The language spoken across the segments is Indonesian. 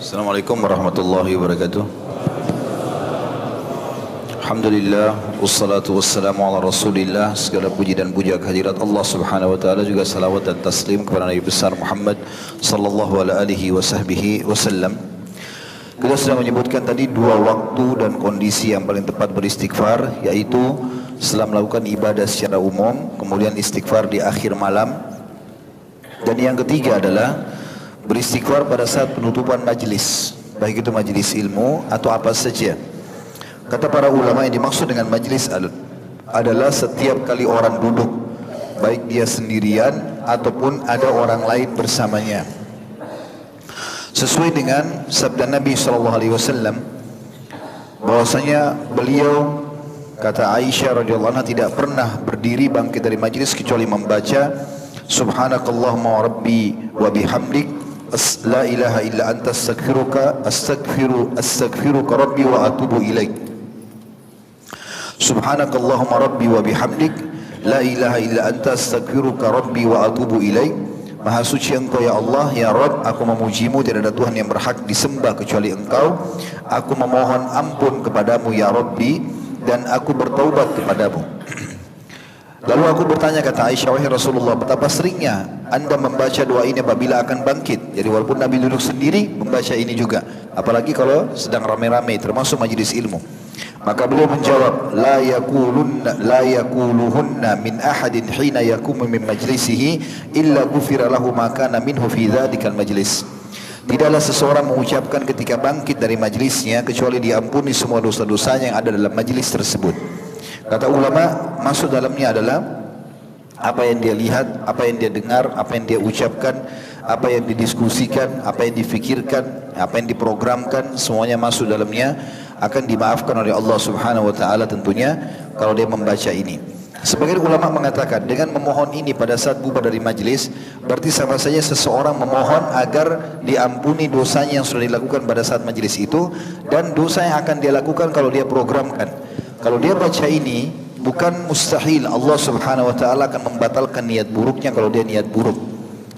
Assalamualaikum warahmatullahi wabarakatuh. Alhamdulillah, wassalatu wassalamu ala rasulillah. Segala puji dan puja kehadirat Allah subhanahu wa ta'ala, juga salawat dan taslim kepada Nabi besar Muhammad sallallahu alaihi wasallam. Kita sudah menyebutkan tadi dua waktu dan kondisi yang paling tepat beristighfar, yaitu setelah melakukan ibadah secara umum, kemudian istighfar di akhir malam, dan yang ketiga adalah beristighfar pada saat penutupan majlis, baik itu majlis ilmu atau apa saja. Kata para ulama, yang dimaksud dengan majlis adalah setiap kali orang duduk, baik dia sendirian ataupun ada orang lain bersamanya. Sesuai dengan sabda Nabi SAW, bahwasanya beliau, kata Aisyah radhiyallahu anha, tidak pernah berdiri bangkit dari majlis kecuali membaca Subhanakallahumma wa rabbi wa bihamdik, la ilaha illa anta astaghfiruka rabbi wa atubu ilaik. Subhanakallahumma rabbi wa bihamdik, la ilaha illa anta astaghfiruka rabbi wa atubu ilaik. Maha suci Engkau ya Allah, ya Rabb, aku memujimu, tidak ada Tuhan yang berhak disembah kecuali Engkau. Aku memohon ampun kepadamu ya Rabbi, dan aku bertaubat kepadamu. Lalu aku bertanya, kata Aisyah, wahai Rasulullah, betapa seringnya anda membaca doa ini apabila akan bangkit? Jadi walaupun Nabi duduk sendiri, membaca ini juga, apalagi kalau sedang ramai-ramai, termasuk majlis ilmu. Maka beliau menjawab, la yakuluhunna min ahadin hina yakumu min majlisihi illa ghufira lahu ma kana minhu fi dzakal majlis. Tidaklah seseorang mengucapkan ketika bangkit dari majlisnya kecuali diampuni semua dosa-dosanya yang ada dalam majlis tersebut. Kata ulama, maksud dalamnya adalah apa yang dia lihat, apa yang dia dengar, apa yang dia ucapkan, apa yang didiskusikan, apa yang difikirkan, apa yang diprogramkan, semuanya masuk dalamnya, akan dimaafkan oleh Allah subhanahu wa ta'ala tentunya kalau dia membaca ini. Sebagian ulama mengatakan dengan memohon ini pada saat bubar dari majlis, berarti sama saja seseorang memohon agar diampuni dosanya yang sudah dilakukan pada saat majlis itu, dan dosa yang akan dia lakukan kalau dia programkan. Kalau dia baca ini, bukan mustahil Allah subhanahu wa ta'ala akan membatalkan niat buruknya kalau dia niat buruk.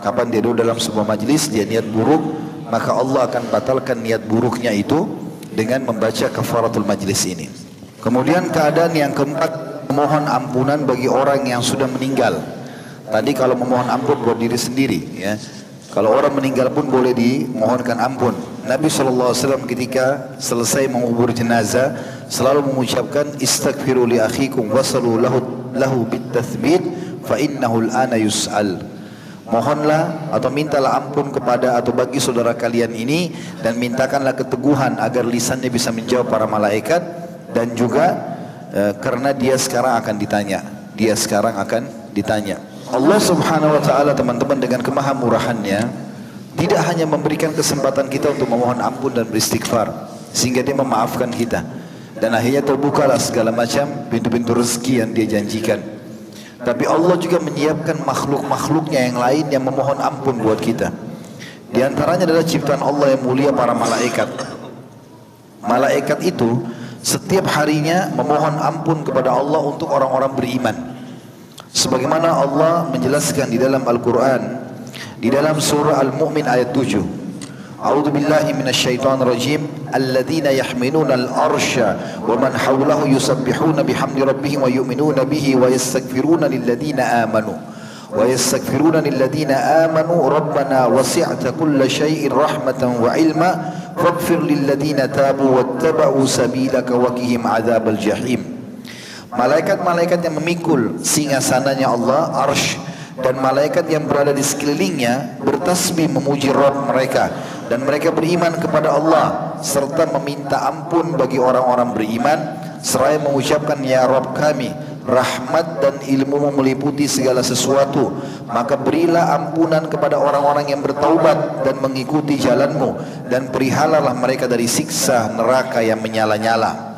Kapan dia duduk dalam sebuah majlis, dia niat buruk, maka Allah akan batalkan niat buruknya itu dengan membaca kafaratul majlis ini. Kemudian keadaan yang keempat, memohon ampunan bagi orang yang sudah meninggal. Tadi kalau memohon ampun buat diri sendiri, ya. Kalau orang meninggal pun boleh dimohonkan ampun. Nabi SAW ketika selesai mengubur jenazah selalu mengucapkan istaghfiru li akhikum wasalu lahu bitathbit fa innahu al-ana yus'al. Mohonlah atau mintalah ampun kepada atau bagi saudara kalian ini, dan mintakanlah keteguhan agar lisannya bisa menjawab para malaikat, dan juga karena dia sekarang akan ditanya. Allah subhanahu wa ta'ala, teman-teman, dengan kemahamurahannya tidak hanya memberikan kesempatan kita untuk memohon ampun dan beristighfar sehingga dia memaafkan kita, dan akhirnya terbukalah segala macam pintu-pintu rezeki yang dia janjikan, tapi Allah juga menyiapkan makhluk-makhluknya yang lain yang memohon ampun buat kita. Di antaranya adalah ciptaan Allah yang mulia, para malaikat. Malaikat itu setiap harinya memohon ampun kepada Allah untuk orang-orang beriman. Sebagaimana Allah menjelaskan di dalam Al-Quran, di dalam surah Al-Mu'min ayat 7. A'udzu billahi minasyaitonir rajim. Alladzina yahmiluna al-arsya wa man hawlahu yusabbihuna bihamdi rabbihim wa yu'minuna bihi wa yastaghfiruna lilladzina amanu. Rabbana wasi'ta kulla syai'in rahmatan wa ilma faghfir lilladzina tabu wattaba'u sabilaka wa qihim 'adzabal jahim. Malaikat-malaikat yang memikul singgasananya Allah, arsy, dan malaikat yang berada di sekelilingnya bertasbih memuji Rabb mereka, dan mereka beriman kepada Allah serta meminta ampun bagi orang-orang beriman, seraya mengucapkan, ya Rabb kami, rahmat dan ilmu meliputi segala sesuatu, maka berilah ampunan kepada orang-orang yang bertaubat dan mengikuti jalanmu, dan perihalalah mereka dari siksa neraka yang menyala-nyala.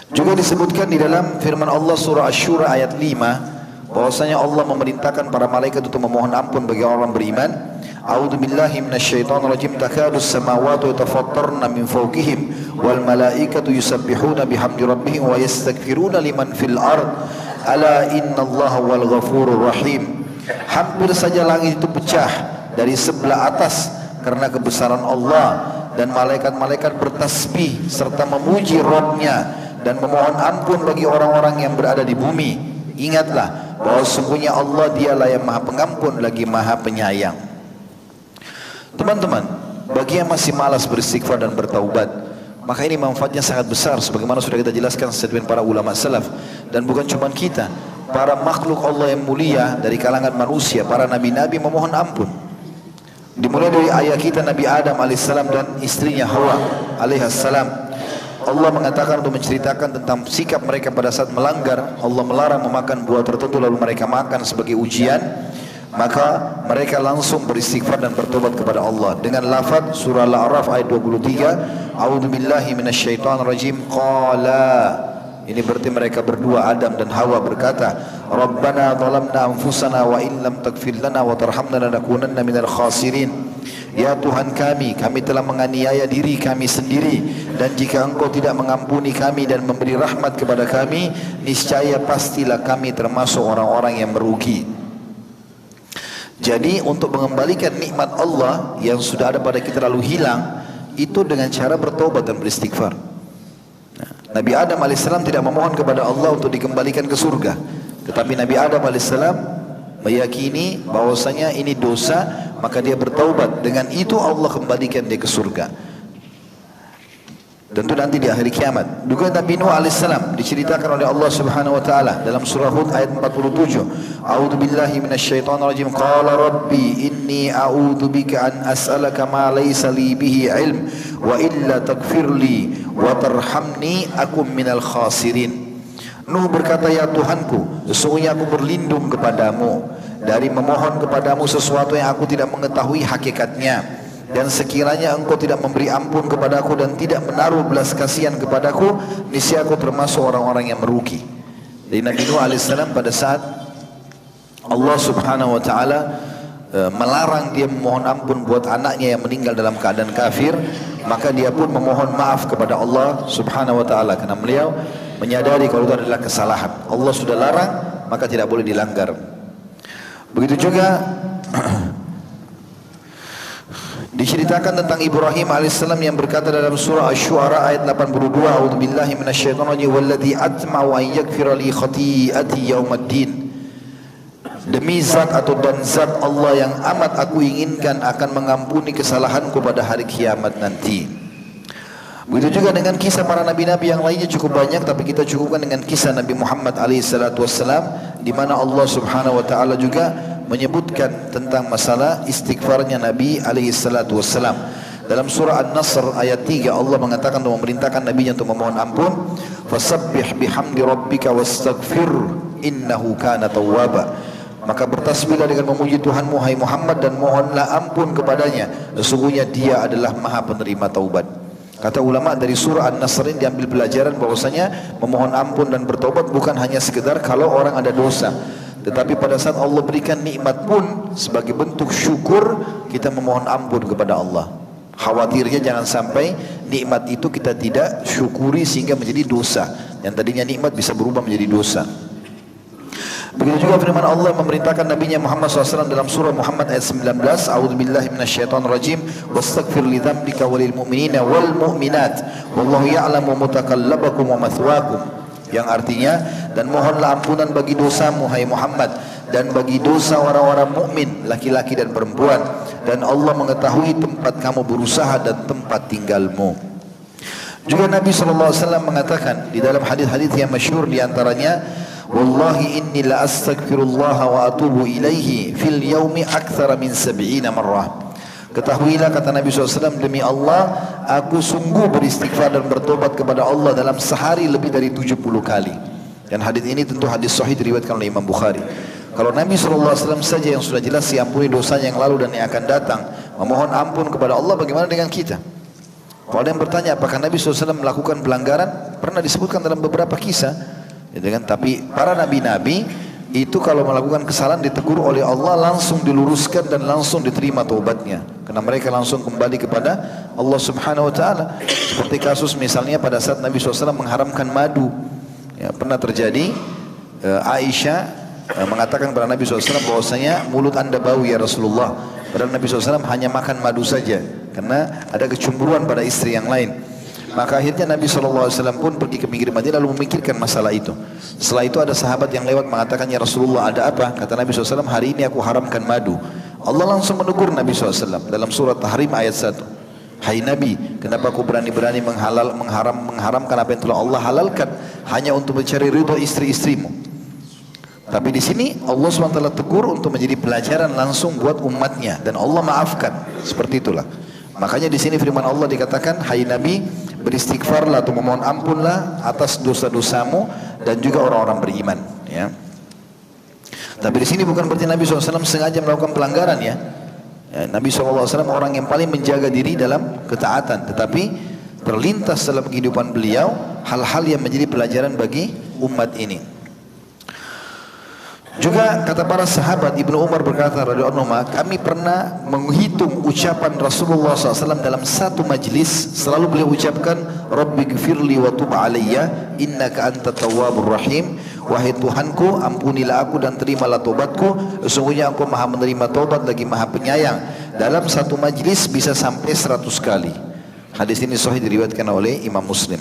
Juga disebutkan di dalam firman Allah surah Asy-Syura ayat 5, bahwasanya Allah memerintahkan para malaikat untuk memohon ampun bagi orang beriman. A'udzu billahi minasyaitonir rajim. Takadus samawati yatafattarna min fawqihim wal malaikatu yusabbihuna bihamdi rabbihim wa yastaghfiruna liman fil ard. Ala innallaha wal ghafurur rahim. Hampir saja langit itu pecah dari sebelah atas, karena kebesaran Allah, dan malaikat-malaikat bertasbih serta memuji Rabb-Nya dan memohon ampun bagi orang-orang yang berada di bumi. Ingatlah bahwa sesungguhnya Allah dialah yang maha pengampun lagi maha penyayang. Teman-teman, bagi yang masih malas beristighfar dan bertaubat, maka ini manfaatnya sangat besar sebagaimana sudah kita jelaskan statement para ulama salaf. Dan bukan cuma kita, para makhluk Allah yang mulia dari kalangan manusia, para nabi-nabi memohon ampun. Dimulai dari ayah kita Nabi Adam alaihissalam dan istrinya Hawa alaihissalam. Allah mengatakan untuk menceritakan tentang sikap mereka pada saat melanggar. Allah melarang memakan buah tertentu lalu mereka makan sebagai ujian. Maka mereka langsung beristighfar dan bertobat kepada Allah dengan lafaz surah Al-A'raf ayat 23, A'udzubillahi minasyaitonirrajim. Qala, ini berarti mereka berdua Adam dan Hawa berkata, Rabbana zalamna anfusana wa in lam taghfir lana wa tarhamna lanakunanna minal khasirin. Ya Tuhan kami telah menganiaya diri kami sendiri, dan jika Engkau tidak mengampuni kami dan memberi rahmat kepada kami, niscaya pastilah kami termasuk orang-orang yang merugi. Jadi untuk mengembalikan nikmat Allah yang sudah ada pada kita lalu hilang, itu dengan cara bertobat dan beristighfar. Nabi Adam alaihissalam tidak memohon kepada Allah untuk dikembalikan ke surga, tetapi Nabi Adam alaihissalam meyakini bahwasanya ini dosa, maka dia bertaubat. Dengan itu Allah kembalikan dia ke surga. Tentu nanti di akhir kiamat. Juga Nabi Nuh alaihissalam diceritakan oleh Allah Subhanahu wa taala dalam surah Hud ayat 47. A'udzubillahi minasyaitonirrajim. Qala rabbi inni a'udzubika an as'alaka ma laysa li bihi ilm wa illa taghfirli wa tarhamni akum minal khasirin. Nuh berkata, ya Tuhanku, sesungguhnya aku berlindung kepadamu dari memohon kepadamu sesuatu yang aku tidak mengetahui hakikatnya, dan sekiranya Engkau tidak memberi ampun kepadaku dan tidak menaruh belas kasihan kepadaku, niscaya aku termasuk orang-orang yang merugi. Dari Nabi Nuh alaihissalam pada saat Allah Subhanahu wa taala melarang dia memohon ampun buat anaknya yang meninggal dalam keadaan kafir, maka dia pun memohon maaf kepada Allah Subhanahu wa taala karena beliau menyadari kalau itu adalah kesalahan. Allah sudah larang, maka tidak boleh dilanggar. Begitu juga diceritakan tentang Ibrahim alaihissalam yang berkata dalam surah Asy-Syu'ara ayat 82, A'udzubillahi minasyaitonirrajim, walladzi atma'u an yaghfira li khati'ati yaumiddin. Demi zat atau dan zat Allah yang amat aku inginkan akan mengampuni kesalahanku pada hari kiamat nanti. Begitu juga dengan kisah para nabi-nabi yang lainnya cukup banyak, tapi kita cukupkan dengan kisah Nabi Muhammad SAW, di mana Allah Subhanahu wa taala juga menyebutkan tentang masalah istighfarnya Nabi SAW. Dalam surah An-Nasr ayat 3 Allah mengatakan dan memerintahkan nabinya untuk memohon ampun, fasabbih bihamdi rabbika wastaghfir innahu kana tawwaba. Maka bertasbihlah dengan memuji Tuhanmu hai Muhammad dan mohonlah ampun kepadanya, sesungguhnya dia adalah maha penerima taubat. Kata ulama dari surah An-Nasr ini diambil pelajaran bahwasanya memohon ampun dan bertobat bukan hanya sekedar kalau orang ada dosa, tetapi pada saat Allah berikan nikmat pun sebagai bentuk syukur kita memohon ampun kepada Allah. Khawatirnya jangan sampai nikmat itu kita tidak syukuri sehingga menjadi dosa. Yang tadinya nikmat bisa berubah menjadi dosa. Begitu juga firman Allah memerintahkan Nabi Muhammad SAW dalam surah Muhammad ayat 19, A'udzubillahi minasyaitonirrajim, wastaghfir li dzambika walil mu'minina wal mu'minat wallahu ya'lamu mutakallabakum wa mathwaakum. Yang artinya, dan mohonlah ampunan bagi dosamu hai Muhammad dan bagi dosa orang-orang mukmin laki-laki dan perempuan, dan Allah mengetahui tempat kamu berusaha dan tempat tinggalmu. Juga Nabi SAW mengatakan di dalam hadis-hadis yang masyhur di antaranya, wallahi inni la astaghfirullah wa atubu ilaihi fil yaumi aktsara min 70 marrah. Ketahuilah kata Nabi SAW, demi Allah aku sungguh beristighfar dan bertobat kepada Allah dalam sehari lebih dari 70 kali. Dan hadis ini tentu hadis sahih diriwayatkan oleh Imam Bukhari. Kalau Nabi SAW saja yang sudah jelas diampuni dosanya yang lalu dan yang akan datang memohon ampun kepada Allah, bagaimana dengan kita? Kalau ada yang bertanya apakah Nabi SAW melakukan pelanggaran, pernah disebutkan dalam beberapa kisah, tapi para nabi-nabi itu kalau melakukan kesalahan ditegur oleh Allah langsung diluruskan dan langsung diterima taubatnya, karena mereka langsung kembali kepada Allah Subhanahu wa taala. Seperti kasus misalnya pada saat Nabi SAW mengharamkan madu, ya, pernah terjadi Aisyah mengatakan kepada Nabi SAW bahwasanya mulut anda bau ya Rasulullah. Padahal Nabi SAW hanya makan madu saja karena ada kecemburuan pada istri yang lain. Maka akhirnya Nabi SAW pun pergi ke pinggir Madinah lalu memikirkan masalah itu. Setelah itu ada sahabat yang lewat mengatakan, ya Rasulullah ada apa? Kata Nabi SAW, hari ini aku haramkan madu. Allah langsung menegur Nabi SAW dalam surat Tahrim ayat 1. Hai Nabi, kenapa kau berani-berani mengharamkan apa yang telah Allah halalkan hanya untuk mencari ridho istri-istrimu? Tapi di sini Allah SWT tegur untuk menjadi pelajaran langsung buat umatnya dan Allah maafkan. Seperti itulah. Makanya di sini firman Allah dikatakan, hai Nabi, beristighfarlah atau memohon ampunlah atas dosa-dosamu dan juga orang-orang beriman. Ya. Tapi di sini bukan berarti Nabi SAW sengaja melakukan pelanggaran ya. Nabi SAW orang yang paling menjaga diri dalam ketaatan, tetapi terlintas dalam kehidupan beliau hal-hal yang menjadi pelajaran bagi umat ini. Juga kata para sahabat, Ibnu Umar berkata radhiyallahu anhu, kami pernah menghitung ucapan Rasulullah SAW dalam satu majlis, selalu beliau ucapkan, Rabbighfirli wa tub alayya innaka antat tawwabur rahim. Wahai Tuhanku, ampunilah aku dan terimalah tobatku, sesungguhnya aku maha menerima tobat lagi maha penyayang. Dalam satu majlis bisa sampai 100 kali. Hadis ini sahih diriwayatkan oleh Imam Muslim.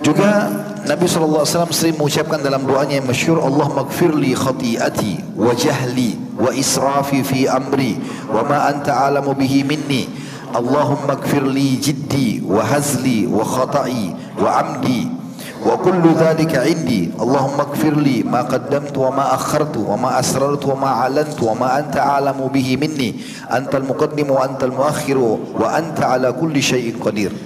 Juga Nabi SAW sering mengucapkan dalam doanya yang masyhur, Allah maghfirli khati'ati wa jahli wa israfi fi amri wa ma anta alamu bihi minni. Allahumma maghfirli jiddi wa hazli wa khata'i wa amdi wa kullu dhalika indi. Allahumma maghfirli ma qaddamtu wa ma akhartu wa ma asrartu wa ma alantu wa ma anta alamu bihi minni. Antal muqaddimu wa antal muakhiru wa anta ala kulli syai'in qadir.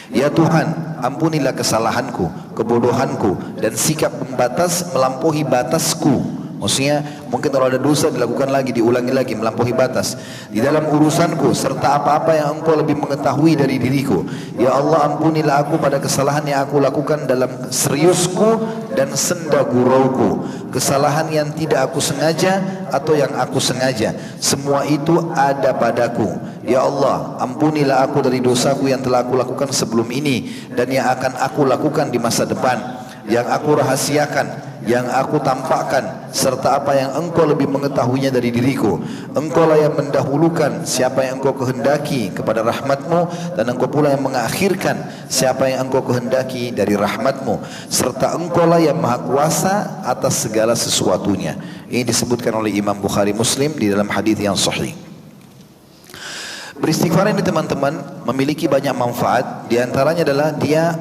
Ya Tuhan, ampunilah kesalahanku, kebodohanku dan sikap membatas melampaui batasku. Maksudnya mungkin kalau ada dosa dilakukan lagi, diulangi lagi, melampaui batas di dalam urusanku serta apa-apa yang engkau lebih mengetahui dari diriku. Ya Allah, ampunilah aku pada kesalahan yang aku lakukan dalam seriusku dan senda gurauku, kesalahan yang tidak aku sengaja atau yang aku sengaja, semua itu ada padaku. Ya Allah, ampunilah aku dari dosaku yang telah aku lakukan sebelum ini dan yang akan aku lakukan di masa depan, yang aku rahasiakan, yang aku tampakkan, serta apa yang engkau lebih mengetahuinya dari diriku. Engkau lah yang mendahulukan siapa yang engkau kehendaki kepada rahmatmu, dan engkau pula yang mengakhirkan siapa yang engkau kehendaki dari rahmatmu, serta engkau lah yang maha kuasa atas segala sesuatunya. Ini disebutkan oleh Imam Bukhari Muslim di dalam hadis yang sahih. Beristighfar ini teman-teman memiliki banyak manfaat. Di antaranya adalah dia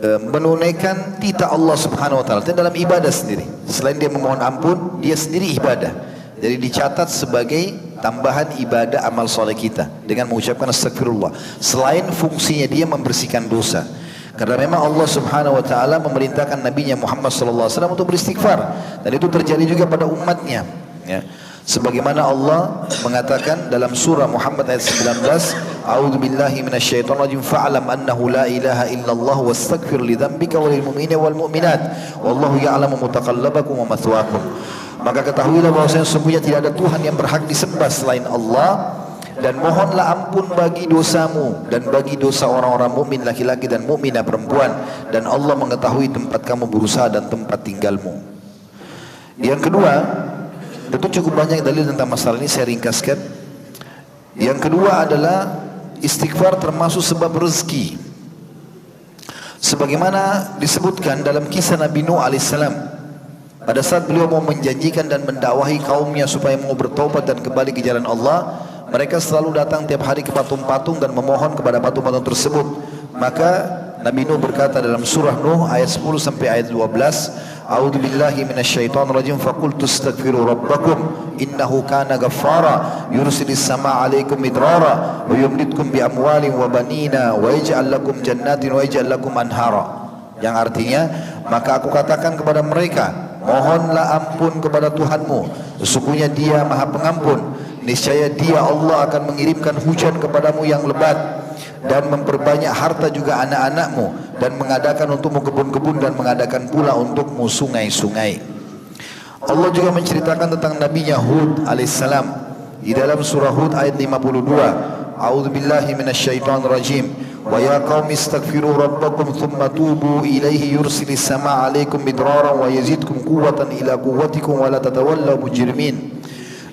menunaikan titah Allah Subhanahu wa taala dalam ibadah sendiri. Selain dia memohon ampun, dia sendiri ibadah. Jadi dicatat sebagai tambahan ibadah amal soleh kita dengan mengucapkan astagfirullah. Selain fungsinya dia membersihkan dosa. Karena memang Allah Subhanahu wa taala memerintahkan nabinya Muhammad sallallahu alaihi wasallam untuk beristighfar, dan itu terjadi juga pada umatnya, ya. Sebagaimana Allah mengatakan dalam surah Muhammad ayat 19, A'udzu billahi minasyaitonir rajim, fa'lam annahu la ilaha illallah wastaghfir li dzambika walil mu'minina wal mu'minat wallahu ya'lamu mutaqallabakum wa mathwaakum. Maka ketahuilah bahwasanya sesungguhnya tidak ada Tuhan yang berhak disembah selain Allah, dan mohonlah ampun bagi dosamu dan bagi dosa orang-orang mukmin laki-laki dan mukminah perempuan, dan Allah mengetahui tempat kamu berusaha dan tempat tinggalmu. Yang kedua, tentu cukup banyak dalil tentang masalah ini, saya ringkaskan. Yang kedua adalah istighfar termasuk sebab rezeki. Sebagaimana disebutkan dalam kisah Nabi Nuh alaihissalam, pada saat beliau mau menjanjikan dan mendakwahi kaumnya supaya mau bertobat dan kembali ke jalan Allah, mereka selalu datang tiap hari ke patung-patung dan memohon kepada patung-patung tersebut. Maka Nabi Nuh berkata dalam surah Nuh ayat 10 sampai ayat 12, A'udzu billahi minasyaitonir rajim, faqultu astaghfiru rabbakum innahu kana ghaffara yursilis samaa 'alaikum midrara wa yumditkum bi amwalin wa banina wa yaj'al lakum jannatin wa yaj'al lakum anhara. Yang artinya, maka aku katakan kepada mereka, mohonlah ampun kepada Tuhanmu, sesungguhnya Dia Maha Pengampun. Niscaya Dia Allah akan mengirimkan hujan kepadamu yang lebat dan memperbanyak harta juga anak-anakmu, dan mengadakan untukmu kebun-kebun dan mengadakan pula untukmu sungai-sungai. Allah juga menceritakan tentang nabinya Hud alaihissalam di dalam surah Hud ayat 52. A'udzu billahi minasyaitonir rajim. Wa ya qaumi istaghfiru rabbakum thumma tubu ilaihi yursilis samaa 'alaikum midraran wa yazidkum quwwatan ila quwwatikum wa la tatawallaw mujrimin.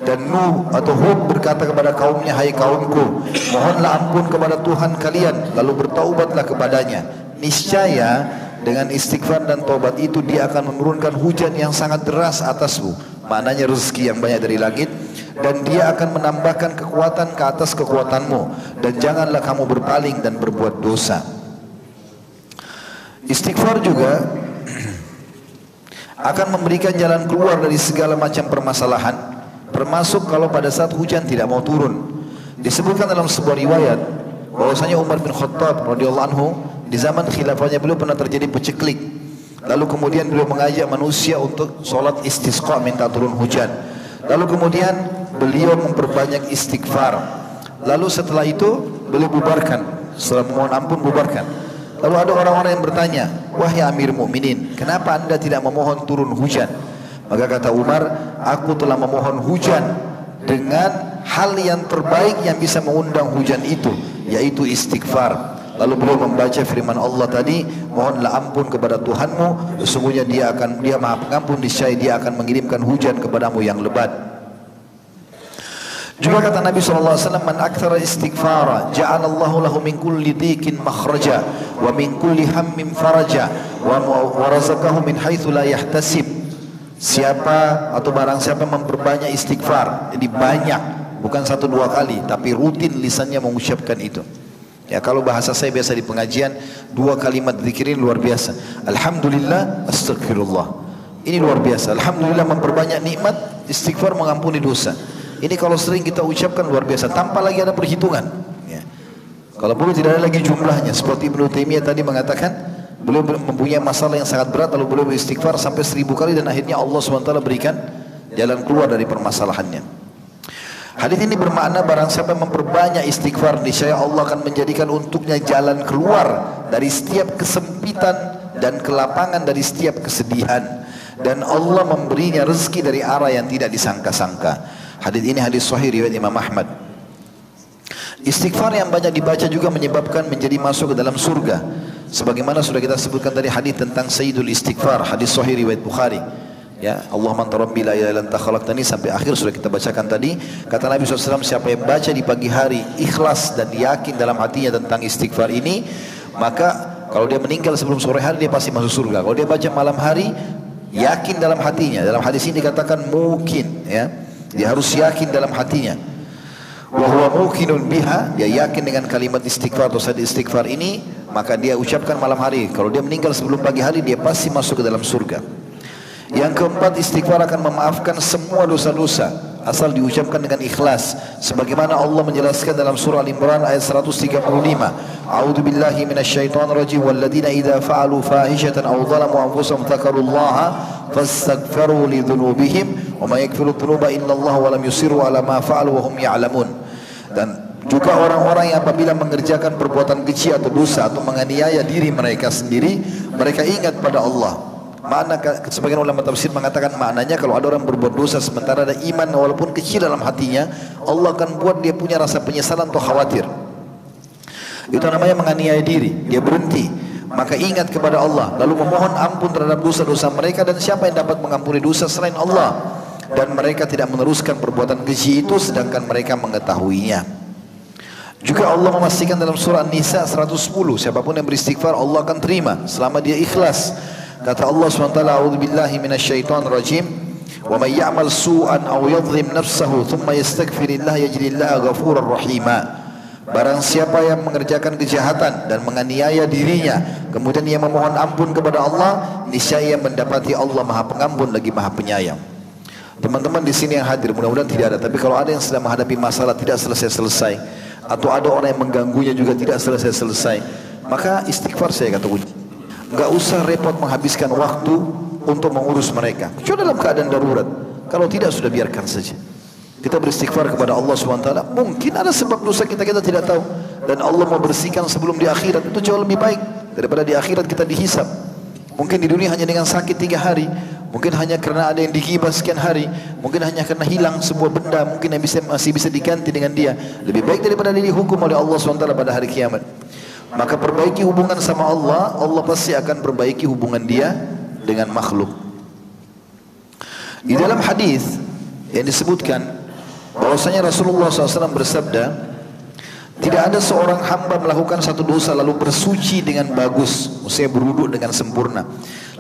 Dan Nuh atau Hud berkata kepada kaumnya, hai kaumku, mohonlah ampun kepada Tuhan kalian, lalu bertaubatlah kepadanya. Niscaya dengan istighfar dan taubat itu dia akan menurunkan hujan yang sangat deras atasmu, maknanya rezeki yang banyak dari langit, dan dia akan menambahkan kekuatan ke atas kekuatanmu, dan janganlah kamu berpaling dan berbuat dosa. Istighfar juga akan memberikan jalan keluar dari segala macam permasalahan, termasuk kalau pada saat hujan tidak mau turun. Disebutkan dalam sebuah riwayat bahwasanya Umar bin Khattab radhiyallahu anhu di zaman khilafahnya beliau pernah terjadi peceklik. Lalu kemudian beliau mengajak manusia untuk sholat istisqa, minta turun hujan. Lalu kemudian beliau memperbanyak istighfar. Lalu setelah itu beliau bubarkan, setelah memohon ampun bubarkan. Lalu ada orang-orang yang bertanya, wahai Amir Mukminin, kenapa anda tidak memohon turun hujan? Maka kata Umar, aku telah memohon hujan dengan hal yang terbaik yang bisa mengundang hujan itu, yaitu istighfar. Lalu beliau membaca firman Allah tadi, mohonlah ampun kepada Tuhanmu, sesungguhnya dia maha pengampun, niscaya dia akan mengirimkan hujan kepadamu yang lebat. Juga kata Nabi SAW, man akthara istighfara ja'alallahu lahu min kulli dhiqin makhraja wa min kulli hammin faraja wa razaqahu min haitsu la yahtasib. Siapa atau barang siapa memperbanyak istighfar, jadi banyak, bukan 1-2 kali, tapi rutin lisannya mengucapkan itu. Ya, kalau bahasa saya biasa di pengajian, 2 kalimat zikir ini luar biasa. Alhamdulillah, astagfirullah. Ini luar biasa. Alhamdulillah memperbanyak nikmat, istighfar mengampuni dosa. Ini kalau sering kita ucapkan luar biasa, tanpa lagi ada perhitungan. Ya. Kalau perlu tidak ada lagi jumlahnya. Seperti Ibnu Taimiyah tadi mengatakan, beliau mempunyai masalah yang sangat berat, lalu beliau beristighfar sampai 1000 kali, dan akhirnya Allah SWT berikan jalan keluar dari permasalahannya. Hadis ini bermakna barang siapa memperbanyak istighfar, niscaya Allah akan menjadikan untuknya jalan keluar dari setiap kesempitan dan kelapangan dari setiap kesedihan, dan Allah memberinya rezeki dari arah yang tidak disangka-sangka. Hadis ini hadis sahih riwayat Imam Ahmad. Istighfar yang banyak dibaca juga menyebabkan menjadi masuk ke dalam surga. Sebagaimana sudah kita sebutkan tadi hadis tentang Sayyidul Istighfar, hadis sahih riwayat Bukhari. Ya, Allahumma anta rabbi la ilaha illa anta khalaqtani sampai akhir sudah kita bacakan tadi. Kata Nabi SAW, siapa yang baca di pagi hari ikhlas dan yakin dalam hatinya tentang istighfar ini, maka kalau dia meninggal sebelum sore hari dia pasti masuk surga. Kalau dia baca malam hari, yakin dalam hatinya. Dalam hadis ini dikatakan mungkin, ya, dia harus yakin dalam hatinya. Wa huwa muqinun biha, dia yakin dengan kalimat istighfar atau saat istighfar ini, maka dia ucapkan malam hari. Kalau dia meninggal sebelum pagi hari, dia pasti masuk ke dalam surga. Yang keempat, istighfar akan memaafkan semua dosa-dosa asal diucapkan dengan ikhlas, sebagaimana Allah menjelaskan dalam surah Al-Imran ayat 135. A'udzu billahi minasyaitonir rajim, walladzina idza fa'alu fahishatan aw dhalamu anfusahum dzakarullaha fastaghfiru lidzunubihim wa may yaghfiru dzunuba illallah wa lam yusirru ala ma fa'alu wa hum ya'lamun. Dan juga orang-orang yang apabila mengerjakan perbuatan keji atau dosa atau menganiaya diri mereka sendiri, mereka ingat pada Allah. Makna, sebagian ulama tafsir mengatakan maknanya kalau ada orang berbuat dosa sementara ada iman walaupun kecil dalam hatinya, Allah akan buat dia punya rasa penyesalan atau khawatir. Itu namanya menganiaya diri. Dia berhenti, maka ingat kepada Allah, lalu memohon ampun terhadap dosa-dosa mereka. Dan siapa yang dapat mengampuni dosa selain Allah? Dan mereka tidak meneruskan perbuatan keji itu sedangkan mereka mengetahuinya. Juga Allah memastikan dalam surah An-Nisa 110, siapapun yang beristighfar Allah akan terima selama dia ikhlas. Kata Allah SWT, a'udzu billahi minasyaitonir rajim, wa may ya'mal su'an aw yadhlim nafsahu thumma yastaghfirillah yajidillah ghafurar rahima. Barang siapa yang mengerjakan kejahatan dan menganiaya dirinya, kemudian ia memohon ampun kepada Allah, niscaya mendapati Allah Maha Pengampun lagi Maha Penyayang. Teman-teman di sini yang hadir, mudah-mudahan tidak ada, tapi kalau ada yang sedang menghadapi masalah tidak selesai-selesai, atau ada orang yang mengganggunya juga tidak selesai-selesai, maka istighfar saya kata kunci. Enggak usah repot menghabiskan waktu untuk mengurus mereka, kecuali dalam keadaan darurat. Kalau tidak, sudah biarkan saja. Kita beristighfar kepada Allah SWT. Mungkin ada sebab dosa kita tidak tahu, dan Allah mau bersihkan sebelum di akhirat. Itu jauh lebih baik daripada di akhirat kita dihisab. Mungkin di dunia hanya dengan sakit 3 hari, mungkin hanya karena ada yang digibah sekian hari, mungkin hanya karena hilang sebuah benda, mungkin yang masih bisa diganti dengan dia. Lebih baik daripada dihukum oleh Allah SWT pada hari kiamat. Maka perbaiki hubungan sama Allah, Allah pasti akan perbaiki hubungan dia dengan makhluk. Di dalam hadis yang disebutkan bahwasanya Rasulullah SAW bersabda, tidak ada seorang hamba melakukan satu dosa lalu bersuci dengan bagus, maksudnya berwudu dengan sempurna,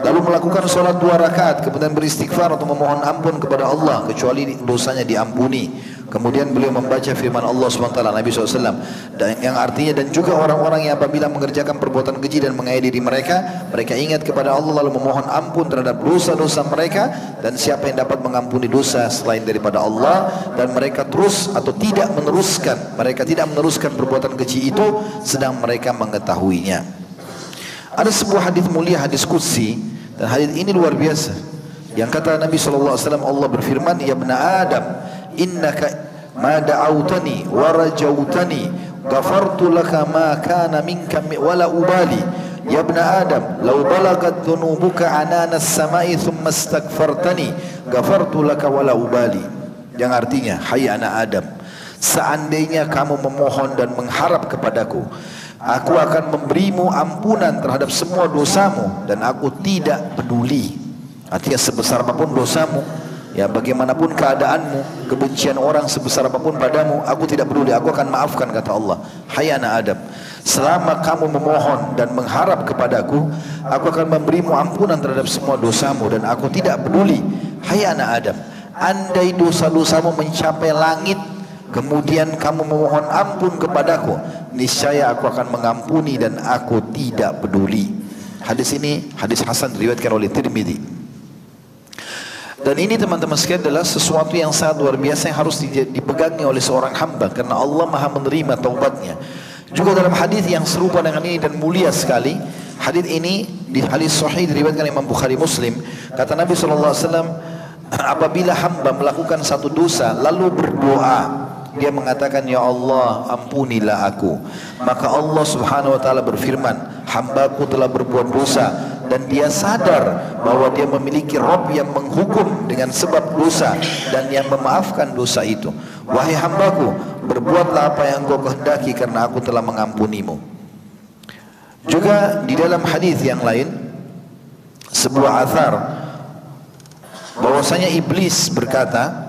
lalu melakukan sholat 2 rakaat, kemudian beristighfar atau memohon ampun kepada Allah, kecuali dosanya diampuni. Kemudian beliau membaca firman Allah SWT, Nabi SAW, dan yang artinya, dan juga orang-orang yang apabila mengerjakan perbuatan keji dan menganiaya diri mereka, mereka ingat kepada Allah lalu memohon ampun terhadap dosa-dosa mereka, dan siapa yang dapat mengampuni dosa selain daripada Allah, dan mereka terus atau tidak meneruskan perbuatan keji itu sedang mereka mengetahuinya. Ada sebuah hadis mulia, hadis qudsi, dan hadis ini luar biasa. Yang kata Nabi SAW, Allah berfirman, ya ibna Adam, innaka ma da'autani wa rajautani ghafartu laka ma kana minka wala ubali. Ya ibna Adam, law balagat dhunubuka anana as-sama'i thumma astaghfartani ghafartu laka wala ubali. Yang artinya, hai anak Adam, seandainya kamu memohon dan mengharap kepadaku, aku akan memberimu ampunan terhadap semua dosamu dan aku tidak peduli. Artinya sebesar apapun dosamu, ya bagaimanapun keadaanmu, kebencian orang sebesar apapun padamu, aku tidak peduli, aku akan maafkan, kata Allah. Hai anak Adam, selama kamu memohon dan mengharap kepadaku, aku akan memberimu ampunan terhadap semua dosamu dan aku tidak peduli. Hai anak Adam, andai dosa-dosamu mencapai langit, kemudian kamu memohon ampun kepadaku, niscaya aku akan mengampuni dan aku tidak peduli. Hadis ini hadis hasan, diriwayatkan oleh Tirmidzi. Dan ini teman-teman sekalian adalah sesuatu yang sangat luar biasa yang harus dipegangi oleh seorang hamba, karena Allah maha menerima taubatnya. Juga dalam hadis yang serupa dengan ini dan mulia sekali, hadis ini di hadis sahih diriwayatkan Imam Bukhari Muslim, kata Nabi SAW, apabila hamba melakukan satu dosa lalu berdoa, dia mengatakan, ya Allah ampunilah aku, maka Allah Subhanahu wa taala berfirman, hambaku telah berbuat dosa, dan dia sadar bahwa dia memiliki Rabb yang menghukum dengan sebab dosa dan yang memaafkan dosa itu. Wahai hambaku, berbuatlah apa yang engkau kehendaki karena aku telah mengampunimu. Juga di dalam hadis yang lain, sebuah athar, bahwasanya iblis berkata,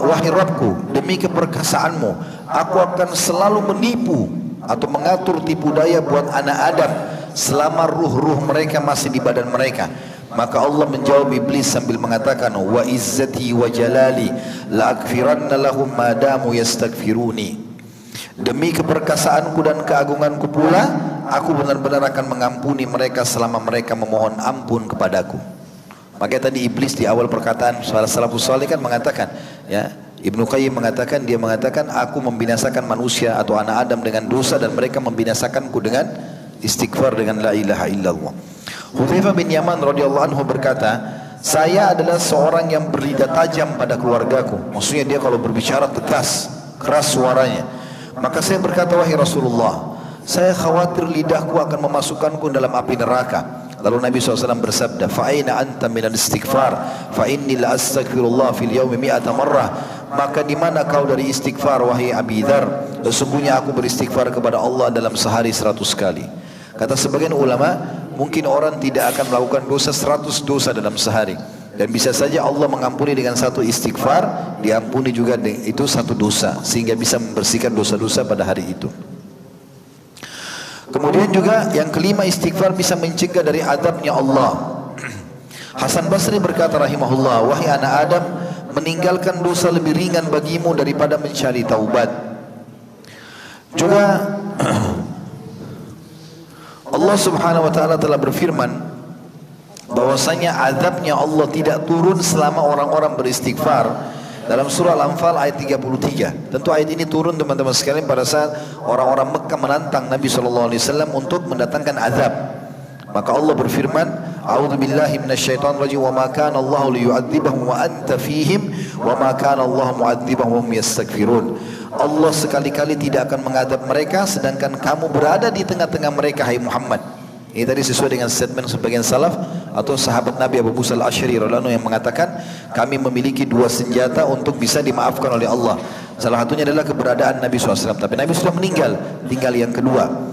wahai Rabbku, demi keperkasaanmu, aku akan selalu menipu atau mengatur tipu daya buat anak Adam selama ruh-ruh mereka masih di badan mereka. Maka Allah menjawab iblis sambil mengatakan, wa izzati wa jalali la akfiranna lahum ma damu yastaghfiruni. Demi keperkasaanku dan keagunganku pula, aku benar-benar akan mengampuni mereka selama mereka memohon ampun kepadaku. Makanya tadi iblis di awal perkataan salafus saleh kan mengatakan, ya, Ibnu Qayyim mengatakan, dia mengatakan, aku membinasakan manusia atau anak Adam dengan dosa dan mereka membinasakanku dengan istighfar, dengan la ilaha illallah. Hudzaifah bin Yaman radhiyallahu anhu berkata, saya adalah seorang yang berlidah tajam pada keluargaku. Maksudnya dia kalau berbicara tegas, keras suaranya. Maka saya berkata, wahai Rasulullah, saya khawatir lidahku akan memasukkanku dalam api neraka. Lalu Nabi SAW bersabda, fa'aina anta minal istighfar, fa'inni la astaghfirullah fil yawmi mi'ata marrah. Maka di mana kau dari istighfar, wahai Abi Dzar? Sesungguhnya aku beristighfar kepada Allah dalam sehari 100 kali. Kata sebagian ulama, mungkin orang tidak akan melakukan dosa 100 dosa dalam sehari, dan bisa saja Allah mengampuni dengan satu istighfar, diampuni juga itu satu dosa, sehingga bisa membersihkan dosa-dosa pada hari itu. Kemudian juga yang kelima, istighfar bisa mencegah dari azabnya Allah. Hasan Basri berkata rahimahullah, wahai anak Adam, meninggalkan dosa lebih ringan bagimu daripada mencari taubat. Juga Allah Subhanahu wa taala telah berfirman bahwasanya azabnya Allah tidak turun selama orang-orang beristighfar. Dalam surah Al-Anfal ayat 33. Tentu ayat ini turun teman-teman sekalian pada saat orang-orang Mekah menantang Nabi SAW untuk mendatangkan azab. Maka Allah berfirman, a'udzubillahi minasyaitonirrajim, wa ma kana Allahu liyu'adzibahum wa anta fihim wa ma kana Allahu mu'adzibahum wa hum yastaghfirun. Allah sekali-kali tidak akan mengadab mereka sedangkan kamu berada di tengah-tengah mereka, hai Muhammad. Ini tadi sesuai dengan statement sebagian salaf atau sahabat Nabi Abu Musa al-Asy'ari radhiyallahu anhu yang mengatakan, kami memiliki dua senjata untuk bisa dimaafkan oleh Allah. Salah satunya adalah keberadaan Nabi SAW. Tapi Nabi sudah meninggal, tinggal yang kedua.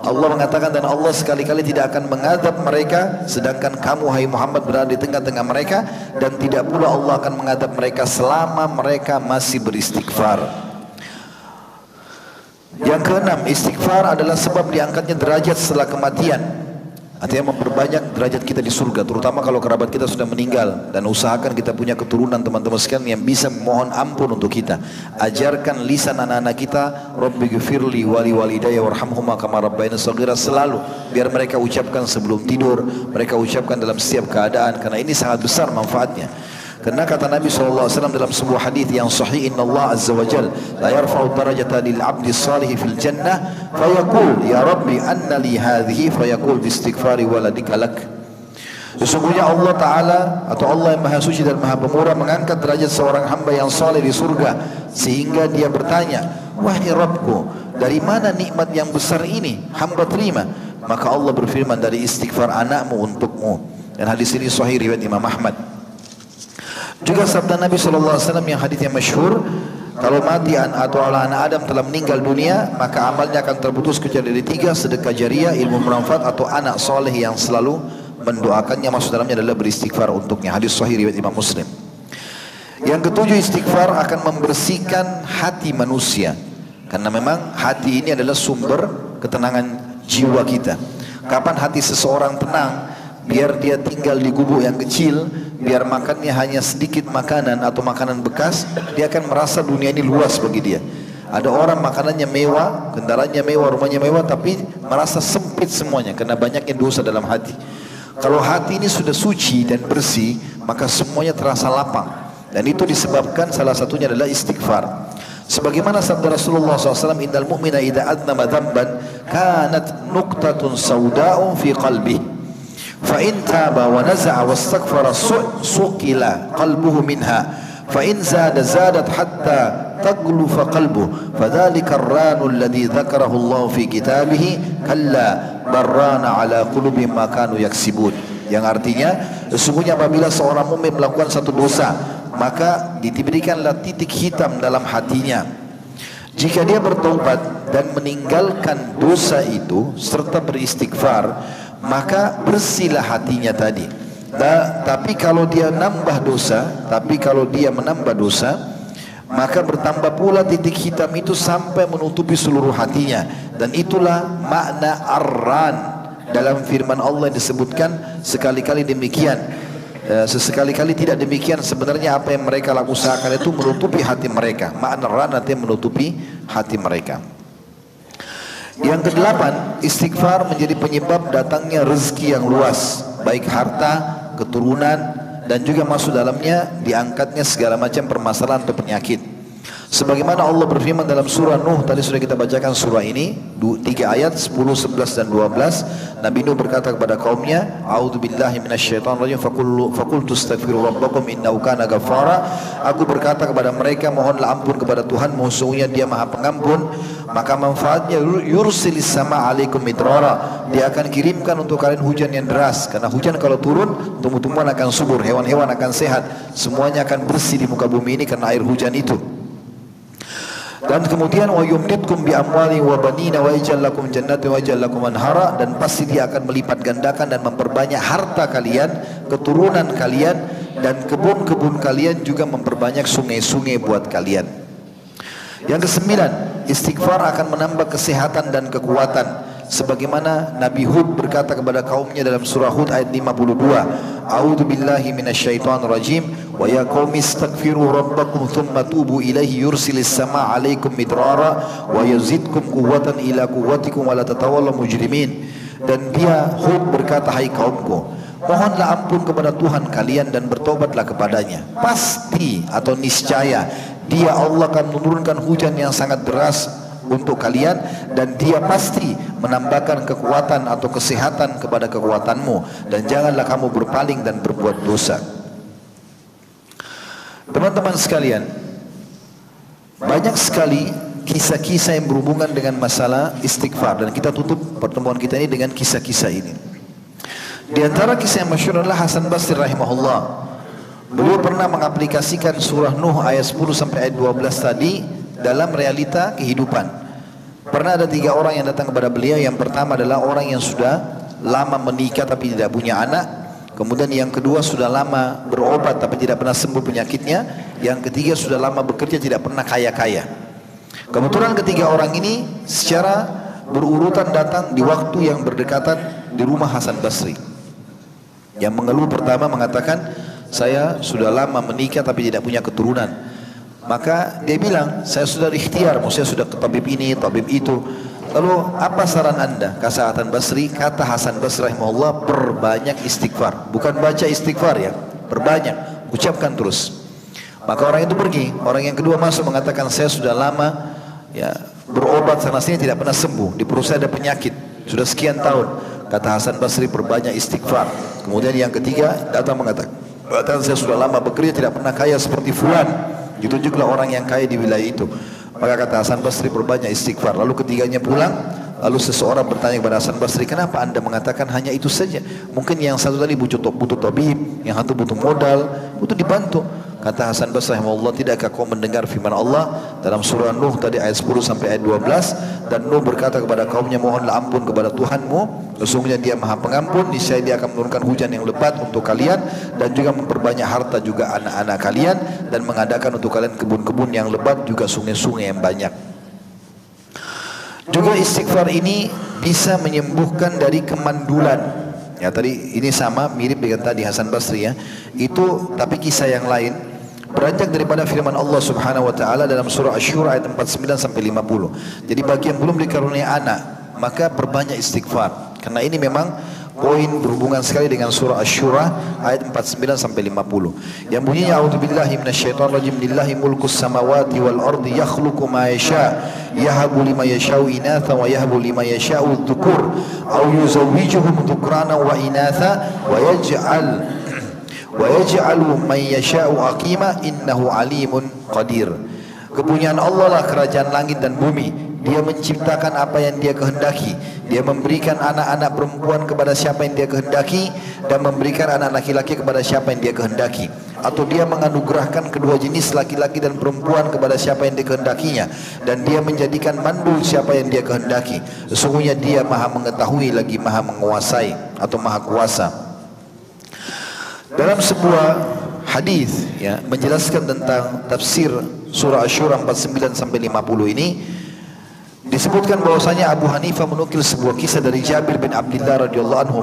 Allah mengatakan, dan Allah sekali-kali tidak akan mengadab mereka sedangkan kamu hai Muhammad berada di tengah-tengah mereka, dan tidak pula Allah akan mengadab mereka selama mereka masih beristighfar. Yang keenam, istighfar adalah sebab diangkatnya derajat setelah kematian. Artinya memperbanyak derajat kita di surga, terutama kalau kerabat kita sudah meninggal. Dan usahakan kita punya keturunan teman-teman sekalian yang bisa memohon ampun untuk kita. Ajarkan lisan anak-anak kita, Rabbighfirli wali walidayya warhamhuma kama rabbayani shaghira, selalu biar mereka ucapkan sebelum tidur, mereka ucapkan dalam setiap keadaan, karena ini sangat besar manfaatnya. Karena kata Nabi SAW dalam sebuah hadis yang sahih, Inna Allah Azza wa Jal la yarfa'u darajata lil abdi salih fil jannah fayaqul ya Rabbi anna li hadhihi fayaqul bistighfari waladika lak. Sesungguhnya Allah Ta'ala atau Allah yang Maha Suci dan Maha Pemurah mengangkat derajat seorang hamba yang saleh di surga, sehingga dia bertanya, wahai Rabbku, dari mana nikmat yang besar ini hamba terima? Maka Allah berfirman, dari istighfar anakmu untukmu. Dan hadis ini sahih riwayat Imam Ahmad. Juga sabda Nabi SAW yang hadis yang masyhur, kalau mati atau anak Adam telah meninggal dunia, maka amalnya akan terputus kecuali dari tiga: sedekah jariah, ilmu bermanfaat, atau anak soleh yang selalu mendoakannya. Masuk dalamnya adalah beristighfar untuknya. Hadis sahih riwayat Imam Muslim. Yang ketujuh, istighfar akan membersihkan hati manusia, karena memang hati ini adalah sumber ketenangan jiwa kita. Kapan hati seseorang tenang? Biar dia tinggal di gubuk yang kecil, biar makannya hanya sedikit makanan atau makanan bekas, dia akan merasa dunia ini luas bagi dia. Ada orang makanannya mewah, kendaraannya mewah, rumahnya mewah, tapi merasa sempit semuanya karena banyaknya dosa dalam hati. Kalau hati ini sudah suci dan bersih, maka semuanya terasa lapang. Dan itu disebabkan salah satunya adalah istighfar. Sebagaimana sabda Rasulullah SAW, Innal mu'mina idha adnama dhanban kanat nuqtatun sawda'un fi qalbih, فإن تاب ونزع واستغفر سقل قلبه منها فإن زادت حتى تغلف قلبه فذلك الران الذي ذكره الله في كتابه كلا بران على قلوب ما كانوا يكسبون. Yang artinya, sesungguhnya apabila seorang mukmin melakukan satu dosa, maka diberikanlah titik hitam dalam hatinya. Jika dia bertobat dan meninggalkan dosa itu serta beristighfar, maka bersihlah hatinya tadi. Tapi kalau dia menambah dosa, maka bertambah pula titik hitam itu sampai menutupi seluruh hatinya. Dan itulah makna ar-ran dalam firman Allah yang disebutkan sekali-kali demikian. Sesekali-kali tidak demikian. Sebenarnya apa yang mereka usahakan itu menutupi hati mereka. Makna ran artinya menutupi hati mereka. Yang kedelapan, istighfar menjadi penyebab datangnya rezeki yang luas, baik harta, keturunan, dan juga masuk dalamnya diangkatnya segala macam permasalahan atau penyakit. Sebagaimana Allah berfirman dalam surah Nuh, tadi sudah kita bacakan surah ini, 3 ayat 10, 11 dan 12. Nabi Nuh berkata kepada kaumnya, A'udzubillahi minasyaitonirrajim, faqultu astaghfiru rabbakum innahu kana ghaffara. Aku berkata kepada mereka, mohonlah ampun kepada Tuhanmu, sesungguhnya Dia Maha Pengampun. Maka manfaatnya, yursilis sama alaikum midrara, Dia akan kirimkan untuk kalian hujan yang deras. Karena hujan kalau turun, tumbuh-tumbuhan akan subur, hewan-hewan akan sehat, semuanya akan bersih di muka bumi ini karena air hujan itu. Dan kemudian wa yumditkum bi amwali wa banina wa yaj'al lakum jannatin wa yaj'al lakum anhara, dan pasti Dia akan melipat gandakan dan memperbanyak harta kalian, keturunan kalian, dan kebun-kebun kalian, juga memperbanyak sungai-sungai buat kalian. Yang kesembilan, istighfar akan menambah kesehatan dan kekuatan. Sebagaimana Nabi Hud berkata kepada kaumnya dalam surah Hud ayat 52, A'udzu billahi minasyaitonir rajim, wa ya qaumi istaghfiru rabbakum thumma tubu ilaihi yursilis samaa 'alaikum midrara wa yazidkum quwwatan ila quwwatikum wa la tatawallaw mujrimin. Dan dia Hud berkata, hai kaumku, mohonlah ampun kepada Tuhan kalian dan bertobatlah kepadanya. Pasti atau niscaya Dia Allah akan menurunkan hujan yang sangat deras untuk kalian, dan Dia pasti menambahkan kekuatan atau kesehatan kepada kekuatanmu, dan janganlah kamu berpaling dan berbuat dosa. Teman-teman sekalian, banyak sekali kisah-kisah yang berhubungan dengan masalah istighfar, dan kita tutup pertemuan kita ini dengan kisah-kisah ini. Di antara kisah yang masyhur adalah Hasan Basri rahimahullah. Beliau pernah mengaplikasikan surah Nuh ayat 10 sampai ayat 12 tadi dalam realita kehidupan. Pernah ada 3 orang yang datang kepada beliau. Yang pertama adalah orang yang sudah lama menikah tapi tidak punya anak. Kemudian yang kedua sudah lama berobat tapi tidak pernah sembuh penyakitnya. Yang ketiga sudah lama bekerja tidak pernah kaya-kaya. Kebetulan ketiga orang ini secara berurutan datang di waktu yang berdekatan di rumah Hasan Basri. Yang mengeluh pertama mengatakan, saya sudah lama menikah tapi tidak punya keturunan. Maka dia bilang, saya sudah ikhtiar, saya sudah ke tabib ini, tabib itu. Lalu apa saran anda? Kata Hasan Basri, kata Hasan Basri rahimahullah, perbanyak istighfar. Bukan baca istighfar ya, perbanyak, ucapkan terus. Maka orang itu pergi. Orang yang kedua masuk mengatakan, saya sudah lama ya berobat sana sini tidak pernah sembuh. Di perut saya ada penyakit, sudah sekian tahun. Kata Hasan Basri, perbanyak istighfar. Kemudian yang ketiga datang mengatakan, saya sudah lama bekerja tidak pernah kaya seperti fulan. Ditunjuklah orang yang kaya di wilayah itu. Maka kata Hasan Basri, perbanyak istighfar. Lalu ketiganya pulang. Lalu seseorang bertanya kepada Hasan Basri, kenapa anda mengatakan hanya itu saja? Mungkin yang satu tadi butuh tabib, yang satu butuh modal, butuh dibantu. Kata Hasan Basri rahimahullah, tidakkah kau mendengar firman Allah dalam surah Nuh tadi ayat 10 sampai ayat 12? Dan Nuh berkata kepada kaumnya, mohonlah ampun kepada Tuhanmu, sesungguhnya dia maha pengampun, niscaya dia akan menurunkan hujan yang lebat untuk kalian, dan juga memperbanyak harta juga anak-anak kalian, dan mengadakan untuk kalian kebun-kebun yang lebat, juga sungai-sungai yang banyak. Juga istighfar ini bisa menyembuhkan dari kemandulan. Ya tadi ini sama mirip dengan tadi Hasan Basri ya. Itu tapi kisah yang lain. Beranjak daripada firman Allah Subhanahu wa taala dalam surah Asy-Syura ayat 49 sampai 50. Jadi bagi yang belum dikaruniai anak, maka perbanyak istighfar. Karena ini memang poin berhubungan sekali dengan surah Asy-Syura ayat 49 sampai 50. Yang bunyinya a'udzubillahi minasyaitonirrajim, lillahi mulkus samawati wal ardi yakhluqu ma yasha yahabu liman yasha'u inatha wa yahabu liman yasha'u dhukur aw yuzawwijuhum dhukrana wa inatha wa yaj'alu man yasha'u aqima innahu alimun qadir. Kepunyaan Allah lah kerajaan langit dan bumi. Dia menciptakan apa yang dia kehendaki. Dia memberikan anak-anak perempuan kepada siapa yang dia kehendaki, dan memberikan anak laki-laki kepada siapa yang dia kehendaki. Atau dia menganugerahkan kedua jenis laki-laki dan perempuan kepada siapa yang dia kehendakinya, dan dia menjadikan mandul siapa yang dia kehendaki. Sesungguhnya dia maha mengetahui lagi maha menguasai atau maha kuasa. Dalam sebuah hadis ya menjelaskan tentang tafsir surah Asy-Syura 49 sampai 50 ini, disebutkan bahwasanya Abu Hanifah menukil sebuah kisah dari Jabir bin Abdullah radhiyallahu anhu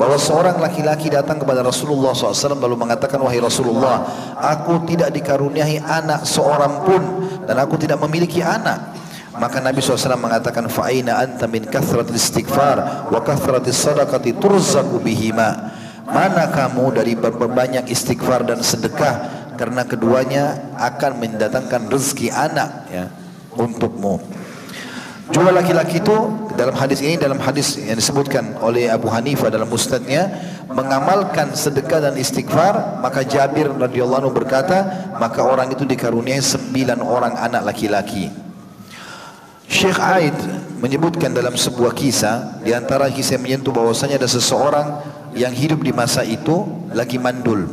bahwa seorang laki-laki datang kepada Rasulullah SAW lalu mengatakan, wahai Rasulullah, aku tidak dikaruniai anak seorang pun dan aku tidak memiliki anak. Maka Nabi SAW mengatakan, fa'aina anta min kathratil istighfar wa kathratis sadaqati turzaqu bihima. Mana kamu dari berbanyak istighfar dan sedekah, karena keduanya akan mendatangkan rezeki anak ya untukmu. Juga laki-laki itu dalam hadis ini, dalam hadis yang disebutkan oleh Abu Hanifah dalam musnadnya, mengamalkan sedekah dan istighfar. Maka Jabir radhiyallahu anhu berkata, maka orang itu dikaruniai 9 orang anak laki-laki. Syekh Aid menyebutkan dalam sebuah kisah, di antara kisah yang menyentuh bahwasanya ada seseorang yang hidup di masa itu lagi mandul,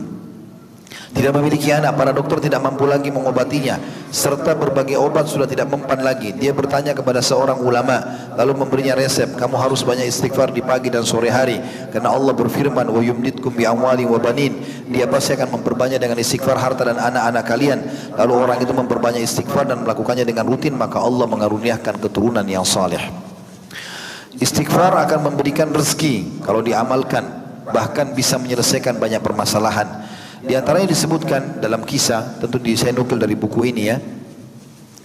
tidak memiliki anak, para dokter tidak mampu lagi mengobatinya, serta berbagai obat sudah tidak mempan lagi. Dia bertanya kepada seorang ulama, lalu memberinya resep, kamu harus banyak istighfar di pagi dan sore hari, karena Allah berfirman, wa yumditkum bi amwali wa banin, dia pasti akan memperbanyak dengan istighfar harta dan anak-anak kalian. Lalu orang itu memperbanyak istighfar dan melakukannya dengan rutin, maka Allah mengaruniakan keturunan yang saleh. Istighfar akan memberikan rezeki kalau diamalkan, bahkan bisa menyelesaikan banyak permasalahan. Di antaranya disebutkan dalam kisah, tentu saya nukil dari buku ini ya,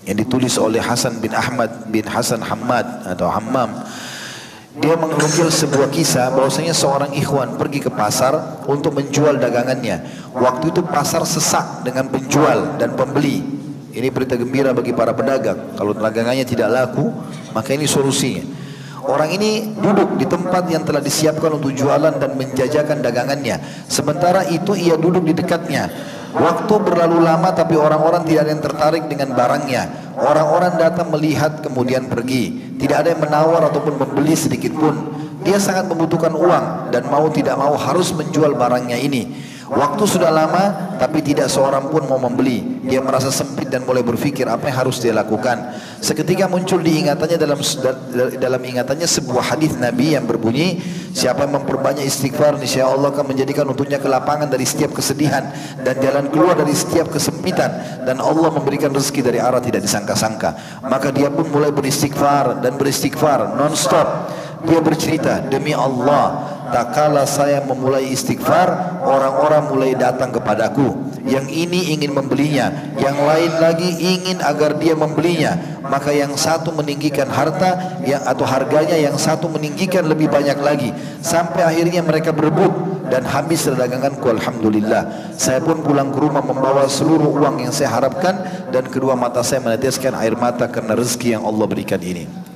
yang ditulis oleh Hasan bin Ahmad bin Hasan Hammad atau Hammam. Dia menukil sebuah kisah bahwasanya seorang ikhwan pergi ke pasar untuk menjual dagangannya. Waktu itu pasar sesak dengan penjual dan pembeli. Ini berita gembira bagi para pedagang. Kalau dagangannya tidak laku, maka ini solusinya. Orang ini duduk di tempat yang telah disiapkan untuk jualan dan menjajakan dagangannya. Sementara itu ia duduk di dekatnya. Waktu berlalu lama tapi orang-orang tidak ada yang tertarik dengan barangnya. Orang-orang datang melihat kemudian pergi. Tidak ada yang menawar ataupun membeli sedikit pun. Dia sangat membutuhkan uang dan mau tidak mau harus menjual barangnya ini. Waktu sudah lama, tapi tidak seorang pun mau membeli. Dia merasa sempit dan mulai berpikir apa yang harus dia lakukan. Seketika muncul di ingatannya dalam ingatannya sebuah hadis Nabi yang berbunyi, siapa yang memperbanyak istighfar, niscaya Allah akan menjadikan untuknya kelapangan dari setiap kesedihan dan jalan keluar dari setiap kesempitan, dan Allah memberikan rezeki dari arah tidak disangka-sangka. Maka dia pun mulai beristighfar dan beristighfar non-stop. Dia bercerita, demi Allah, tak kala saya memulai istighfar, orang-orang mulai datang kepadaku. Yang ini ingin membelinya, yang lain lagi ingin agar dia membelinya. Maka yang satu meninggikan harta atau harganya, yang satu meninggikan lebih banyak lagi. Sampai akhirnya mereka berebut dan habis daganganku. Alhamdulillah, saya pun pulang ke rumah membawa seluruh uang yang saya harapkan, dan kedua mata saya meneteskan air mata karena rezeki yang Allah berikan ini.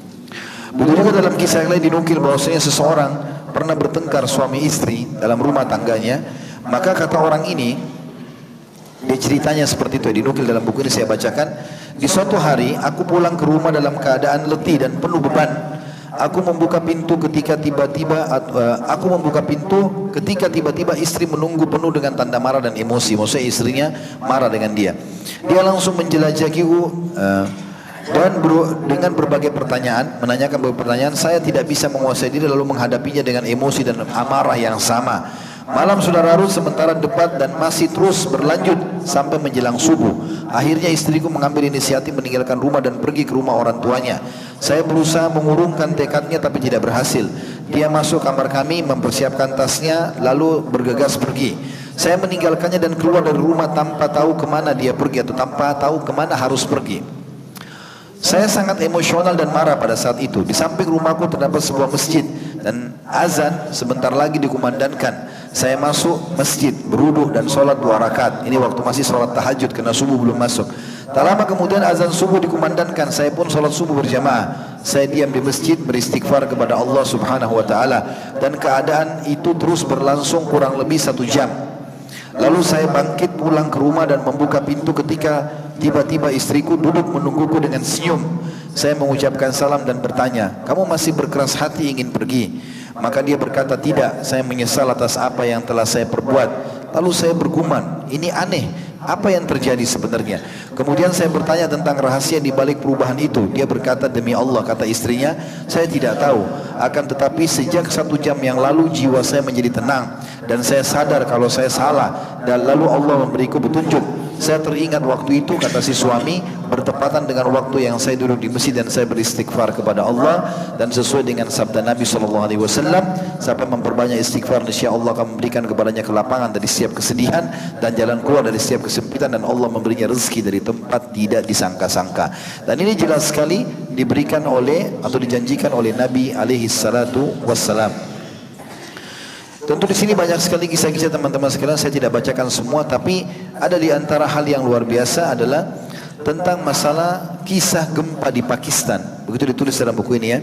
Begitu juga dalam kisah yang lain dinukil bahwasanya seseorang pernah bertengkar suami istri dalam rumah tangganya. Maka kata orang ini, dia ceritanya seperti itu, dinukil dalam buku ini saya bacakan. Di suatu hari aku pulang ke rumah dalam keadaan letih dan penuh beban. Aku membuka pintu ketika tiba-tiba istri menunggu penuh dengan tanda marah dan emosi. Maksudnya istrinya marah dengan dia. Dia langsung menjelajahiku dan dengan berbagai pertanyaan, menanyakan berbagai pertanyaan. Saya tidak bisa menguasai diri lalu menghadapinya dengan emosi dan amarah yang sama. Malam sudah larut sementara debat dan masih terus berlanjut sampai menjelang subuh. Akhirnya istriku mengambil inisiatif meninggalkan rumah dan pergi ke rumah orang tuanya. Saya berusaha mengurungkan tekadnya tapi tidak berhasil. Dia masuk kamar kami, mempersiapkan tasnya lalu bergegas pergi. Saya meninggalkannya dan keluar dari rumah tanpa tahu kemana dia pergi atau tanpa tahu kemana harus pergi. Saya sangat emosional dan marah pada saat itu. Di samping rumahku terdapat sebuah masjid dan azan sebentar lagi dikumandangkan. Saya masuk masjid, berwudu dan sholat 2 rakaat. Ini waktu masih sholat tahajud karena subuh belum masuk. Tak lama kemudian azan subuh dikumandangkan. Saya pun sholat subuh berjamaah. Saya diam di masjid beristighfar kepada Allah Subhanahu Wa Taala, dan keadaan itu terus berlangsung kurang lebih 1 jam. Lalu saya bangkit pulang ke rumah dan membuka pintu ketika tiba-tiba istriku duduk menungguku dengan senyum. Saya mengucapkan salam dan bertanya, kamu masih berkeras hati ingin pergi? Maka dia berkata, tidak, saya menyesal atas apa yang telah saya perbuat. Lalu saya bergumam, ini aneh, apa yang terjadi sebenarnya? Kemudian saya bertanya tentang rahasia di balik perubahan itu. Dia berkata, demi Allah, kata istrinya, saya tidak tahu. Akan tetapi sejak 1 jam yang lalu jiwa saya menjadi tenang dan saya sadar kalau saya salah, dan lalu Allah memberiku petunjuk. Saya teringat waktu itu, kata si suami, bertepatan dengan waktu yang saya duduk di masjid dan saya beristighfar kepada Allah, dan sesuai dengan sabda Nabi SAW, siapa memperbanyak istighfar, niscaya Allah akan memberikan kepadanya kelapangan dari setiap kesedihan dan jalan keluar dari setiap kesempitan, dan Allah memberinya rezeki dari tempat tidak disangka-sangka. Dan ini jelas sekali diberikan oleh atau dijanjikan oleh Nabi alaihi salatu wassalam. Tentu di sini banyak sekali kisah-kisah teman-teman sekalian, saya tidak bacakan semua, tapi ada di antara hal yang luar biasa adalah tentang masalah kisah gempa di Pakistan. Begitu ditulis dalam buku ini ya.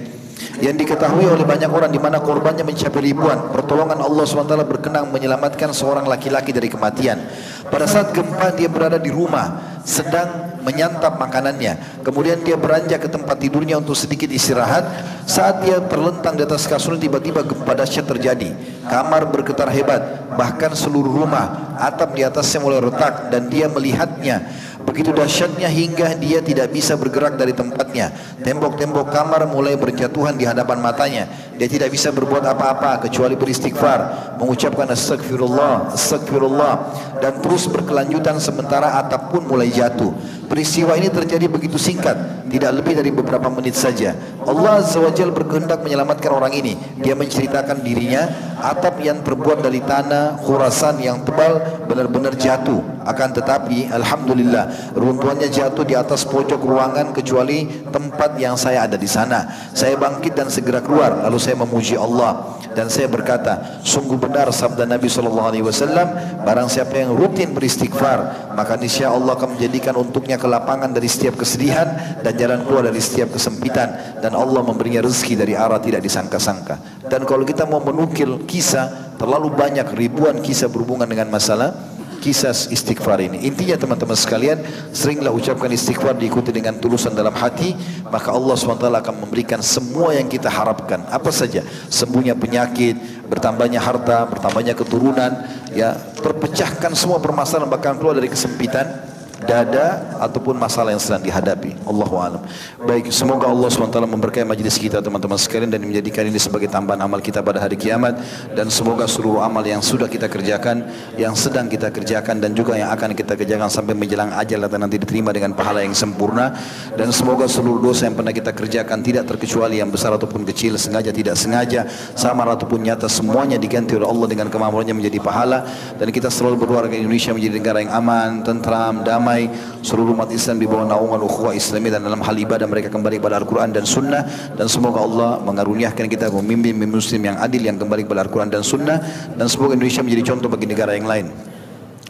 Yang diketahui oleh banyak orang di mana korbannya mencapai ribuan. Pertolongan Allah SWT berkenan menyelamatkan seorang laki-laki dari kematian. Pada saat gempa dia berada di rumah sedang menyantap makanannya. Kemudian dia beranjak ke tempat tidurnya untuk sedikit istirahat. Saat dia terlentang di atas kasur, tiba-tiba gempa dahsyat terjadi. Kamar bergetar hebat, bahkan seluruh rumah, atap di atasnya mulai retak dan dia melihatnya. Begitu dahsyatnya hingga dia tidak bisa bergerak dari tempatnya. Tembok-tembok kamar mulai berjatuhan di hadapan matanya. Dia tidak bisa berbuat apa-apa kecuali beristighfar, mengucapkan astagfirullah, astagfirullah, dan terus berkelanjutan sementara atap pun mulai jatuh. Peristiwa ini terjadi begitu singkat, tidak lebih dari beberapa menit saja. Allah Azza wa Jalla berkehendak menyelamatkan orang ini. Dia menceritakan dirinya, atap yang terbuat dari tanah Khurasan yang tebal benar-benar jatuh. Akan tetapi alhamdulillah runtuhannya jatuh di atas pojok ruangan kecuali tempat yang saya ada di sana. Saya bangkit dan segera keluar, lalu saya memuji Allah dan saya berkata, sungguh benar sabda Nabi SAW, barang siapa yang rutin beristighfar, maka niscaya Allah akan menjadikan untuknya kelapangan dari setiap kesedihan dan jalan keluar dari setiap kesempitan, dan Allah memberinya rezeki dari arah tidak disangka-sangka. Dan kalau kita mau menukil kisah, terlalu banyak, ribuan kisah berhubungan dengan masalah kisah istighfar ini. Intinya teman-teman sekalian, seringlah ucapkan istighfar diikuti dengan tulusan dalam hati, maka Allah SWT akan memberikan semua yang kita harapkan. Apa saja? Sembuhnya penyakit, bertambahnya harta, bertambahnya keturunan, ya, terpecahkan semua permasalahan, bahkan keluar dari kesempitan dada ataupun masalah yang sedang dihadapi. Allahu a'lam. Baik, semoga Allah SWT memberkahi majlis kita teman-teman sekalian dan menjadikan ini sebagai tambahan amal kita pada hari kiamat, dan semoga seluruh amal yang sudah kita kerjakan, yang sedang kita kerjakan dan juga yang akan kita kerjakan sampai menjelang ajal dan nanti diterima dengan pahala yang sempurna, dan semoga seluruh dosa yang pernah kita kerjakan tidak terkecuali yang besar ataupun kecil, sengaja tidak sengaja, samar ataupun nyata, semuanya diganti oleh Allah dengan kemampuannya menjadi pahala, dan kita selalu berdoa agar Indonesia menjadi negara yang aman, tentram, damai, seluruh umat Islam di bawah naungan ukhuwah Islami, dan dalam hal ibadah mereka kembali kepada Al-Quran dan Sunnah, dan semoga Allah mengaruniakan kita pemimpin muslim yang adil yang kembali kepada Al-Quran dan Sunnah, dan semoga Indonesia menjadi contoh bagi negara yang lain.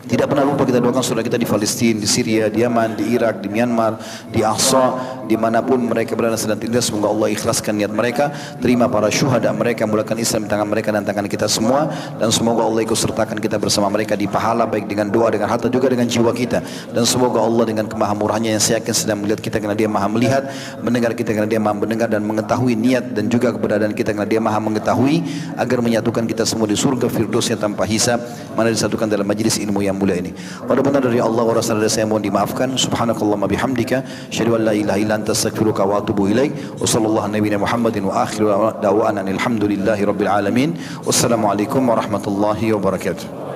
Tidak pernah lupa kita doakan saudara kita di Palestina, di Syria, di Yaman, di Irak, di Myanmar, di Aqsa, dimanapun mereka berada sedang tinggal. Semoga Allah ikhlaskan niat mereka, terima para syuhada mereka, mulakan Islam di tangan mereka dan tangan kita semua, dan semoga Allah ikut sertakan kita bersama mereka di pahala, baik dengan doa, dengan harta, juga dengan jiwa kita. Dan semoga Allah dengan kemahamurahannya yang saya yakin sedang melihat kita karena Dia Maha melihat, mendengar kita karena Dia Maha mendengar, dan mengetahui niat dan juga keberadaan kita karena Dia Maha mengetahui, agar menyatukan kita semua di surga firdausnya tanpa hisab, mana disatukan dalam majlis ilmu yang mulia ini. Pada benar dari Allah wa Rasul saya mohon dimaafkan. Subhanakallahumma bihamdika, asyhadu an la ilaha illa anta astaghfiruka wa atubu ilaik. Wa sallallahu ala nabiyyina Muhammadin wa akhiru da'wana alhamdulillahi rabbil alamin. Wassalamualaikum warahmatullahi wabarakatuh.